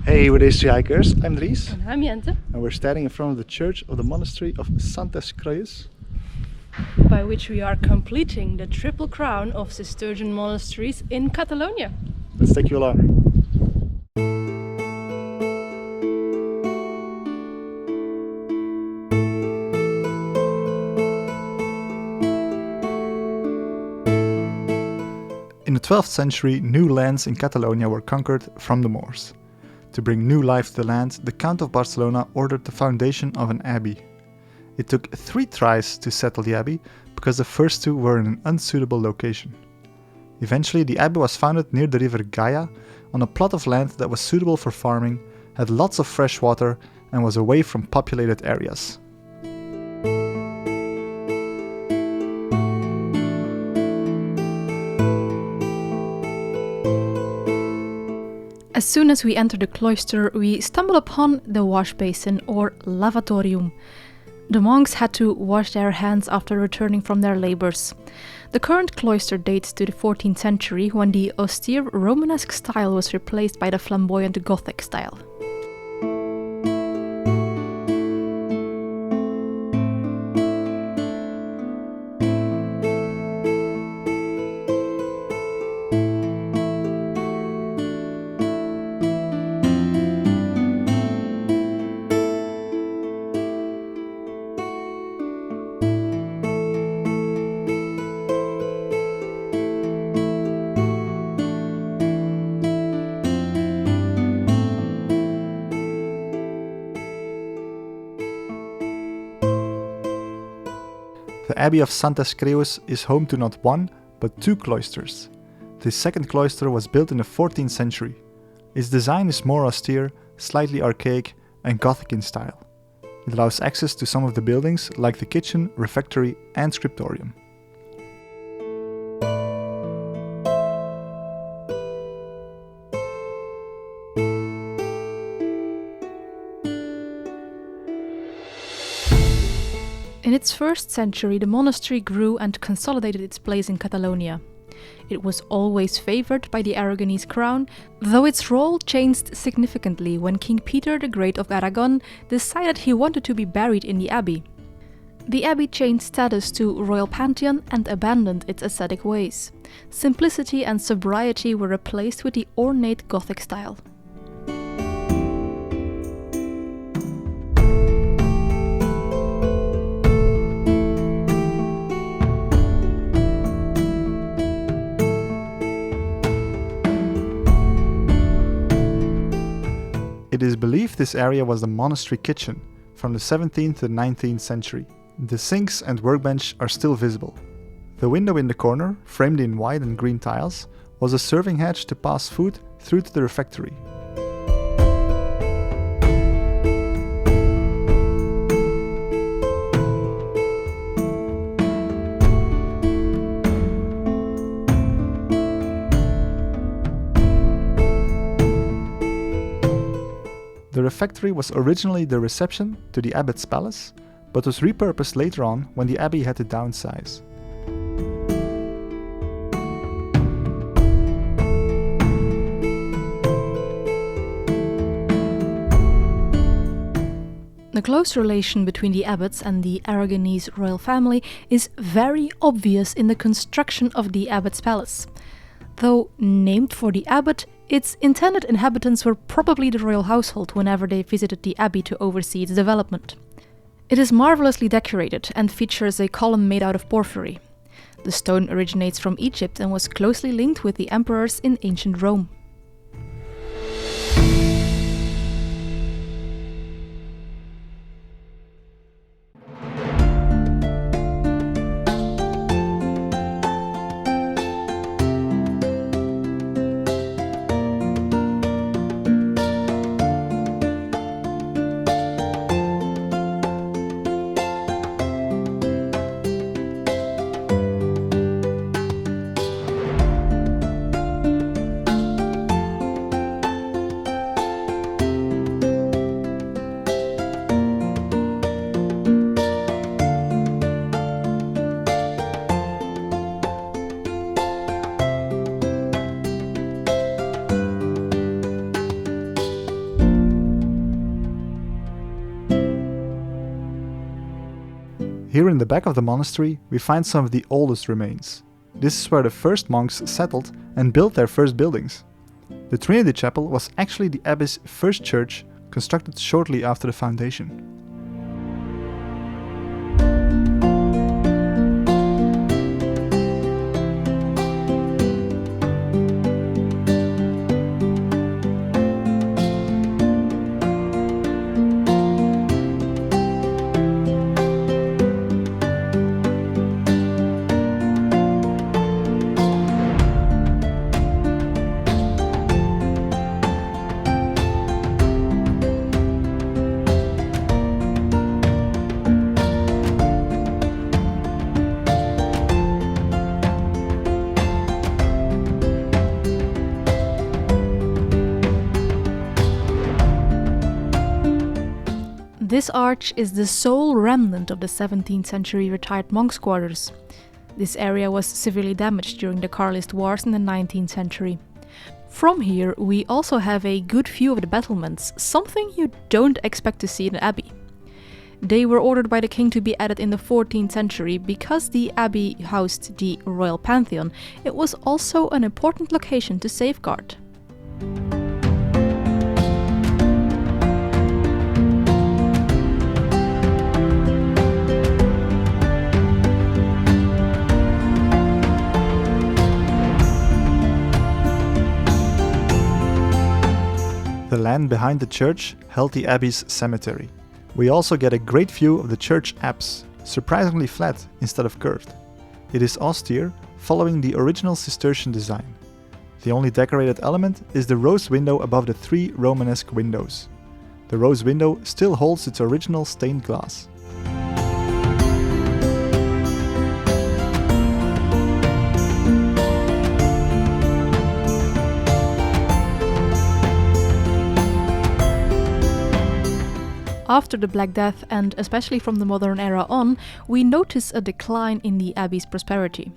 Hey, with History Hikers, I'm Dries, And I'm Jente, and we're standing in front of the church of the monastery of Santes Creues. by which we are completing the triple crown of Cistercian monasteries in Catalonia. Let's take you along. In the 12th century, new lands in Catalonia were conquered from the Moors. To bring new life to the land, the Count of Barcelona ordered the foundation of an abbey. It took 3 tries to settle the abbey, because the first 2 were in an unsuitable location. Eventually, the abbey was founded near the river Gaia, on a plot of land that was suitable for farming, had lots of fresh water, and was away from populated areas. As soon as we enter the cloister, we stumble upon the wash basin or lavatorium. The monks had to wash their hands after returning from their labors. The current cloister dates to the 14th century, when the austere Romanesque style was replaced by the flamboyant Gothic style. The Abbey of Santes Creues is home to not 1, but 2 cloisters. The second cloister was built in the 14th century. Its design is more austere, slightly archaic, and Gothic in style. It allows access to some of the buildings, like the kitchen, refectory, and scriptorium. In its first century, the monastery grew and consolidated its place in Catalonia. It was always favored by the Aragonese crown, though its role changed significantly when King Peter the Great of Aragon decided he wanted to be buried in the abbey. The abbey changed status to royal pantheon and abandoned its ascetic ways. Simplicity and sobriety were replaced with the ornate Gothic style. It is believed this area was the monastery kitchen from the 17th to 19th century. The sinks and workbench are still visible. The window in the corner, framed in white and green tiles, was a serving hatch to pass food through to the refectory. The refectory was originally the reception to the abbot's palace, but was repurposed later on when the abbey had to downsize. The close relation between the abbots and the Aragonese royal family is very obvious in the construction of the abbot's palace. Though named for the abbot, its intended inhabitants were probably the royal household whenever they visited the abbey to oversee its development. It is marvelously decorated and features a column made out of porphyry. The stone originates from Egypt and was closely linked with the emperors in ancient Rome. Here in the back of the monastery, we find some of the oldest remains. This is where the first monks settled and built their first buildings. The Trinity Chapel was actually the abbey's first church, constructed shortly after the foundation. This arch is the sole remnant of the 17th century retired monks' quarters. This area was severely damaged during the Carlist Wars in the 19th century. From here we also have a good view of the battlements, something you don't expect to see in an abbey. They were ordered by the king to be added in the 14th century because the abbey housed the royal pantheon. It was also an important location to safeguard. The land behind the church held the abbey's cemetery. We also get a great view of the church apse, surprisingly flat instead of curved. It is austere, following the original Cistercian design. The only decorated element is the rose window above the 3 Romanesque windows. The rose window still holds its original stained glass. After the Black Death, and especially from the modern era on, we notice a decline in the abbey's prosperity.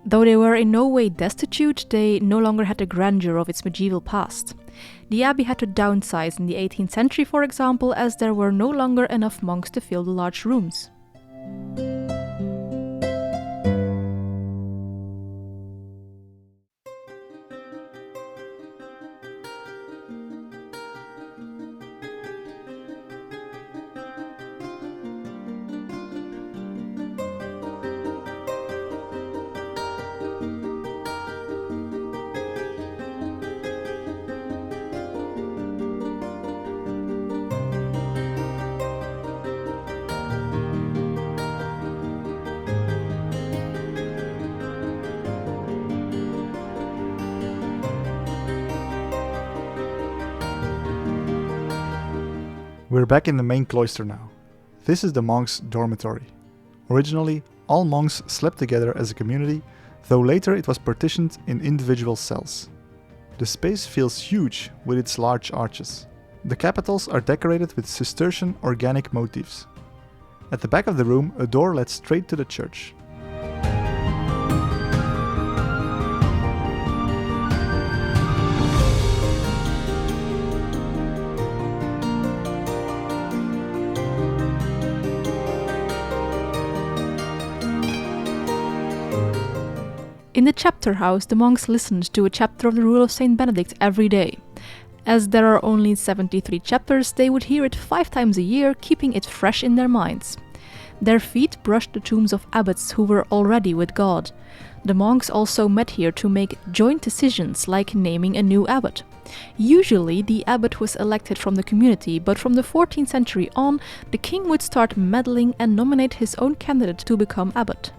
Though they were in no way destitute, they no longer had the grandeur of its medieval past. The abbey had to downsize in the 18th century, for example, as there were no longer enough monks to fill the large rooms. We're back in the main cloister now. This is the monks' dormitory. Originally, all monks slept together as a community, though later it was partitioned in individual cells. The space feels huge with its large arches. The capitals are decorated with Cistercian organic motifs. At the back of the room, a door led straight to the church. In the chapter house, the monks listened to a chapter of the Rule of Saint Benedict every day. As there are only 73 chapters, they would hear it 5 times a year, keeping it fresh in their minds. Their feet brushed the tombs of abbots who were already with God. The monks also met here to make joint decisions like naming a new abbot. Usually the abbot was elected from the community, but from the 14th century on, the king would start meddling and nominate his own candidate to become abbot.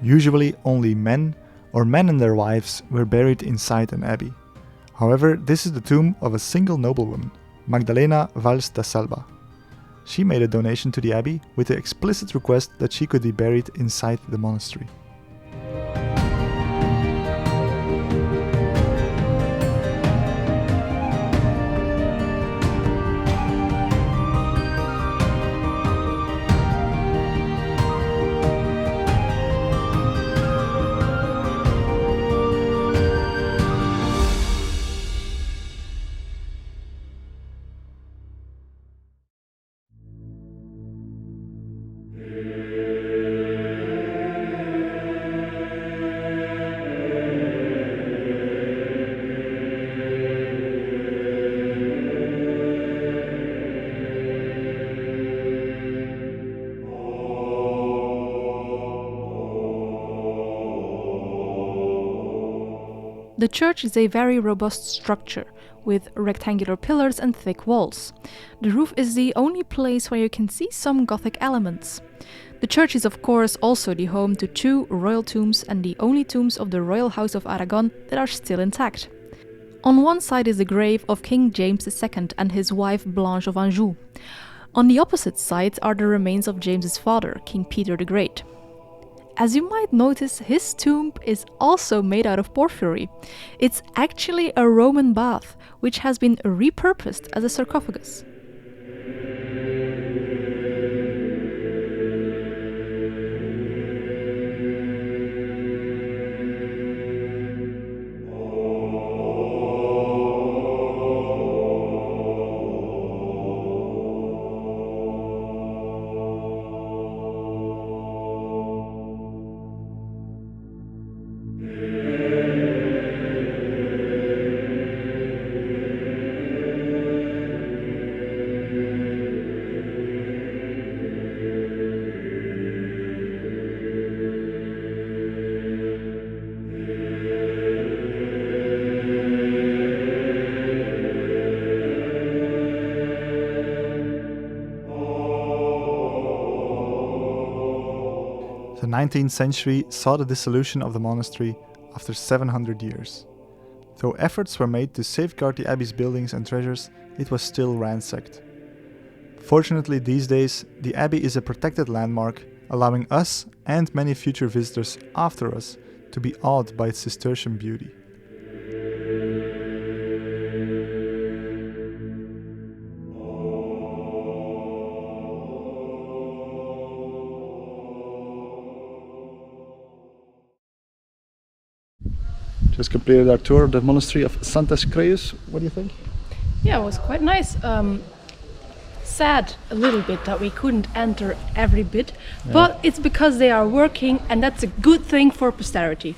Usually only men, or men and their wives, were buried inside an abbey. However, this is the tomb of a single noblewoman, Magdalena Valls da Selva. She made a donation to the abbey with the explicit request that she could be buried inside the monastery. The church is a very robust structure, with rectangular pillars and thick walls. The roof is the only place where you can see some Gothic elements. The church is of course also the home to 2 royal tombs and the only tombs of the royal house of Aragon that are still intact. On one side is the grave of King James II and his wife Blanche of Anjou. On the opposite side are the remains of James's father, King Peter the Great. As you might notice, his tomb is also made out of porphyry. It's actually a Roman bath, which has been repurposed as a sarcophagus. The 19th century saw the dissolution of the monastery after 700 years. Though efforts were made to safeguard the abbey's buildings and treasures, it was still ransacked. Fortunately, these days, the abbey is a protected landmark, allowing us and many future visitors after us to be awed by its Cistercian beauty. Just completed our tour of the monastery of Santes Creus. What do you think? Yeah, it was quite nice. Sad a little bit that we couldn't enter every bit, but it's because they are working, and that's a good thing for posterity.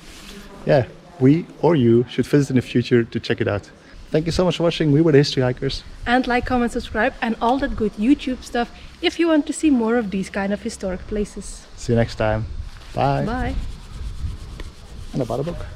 Yeah, we or you should visit in the future to check it out. Thank you so much for watching. We were the History Hikers. And like, comment, subscribe, and all that good YouTube stuff if you want to see more of these kind of historic places. See you next time. Bye. Bye. En een baddenbroek.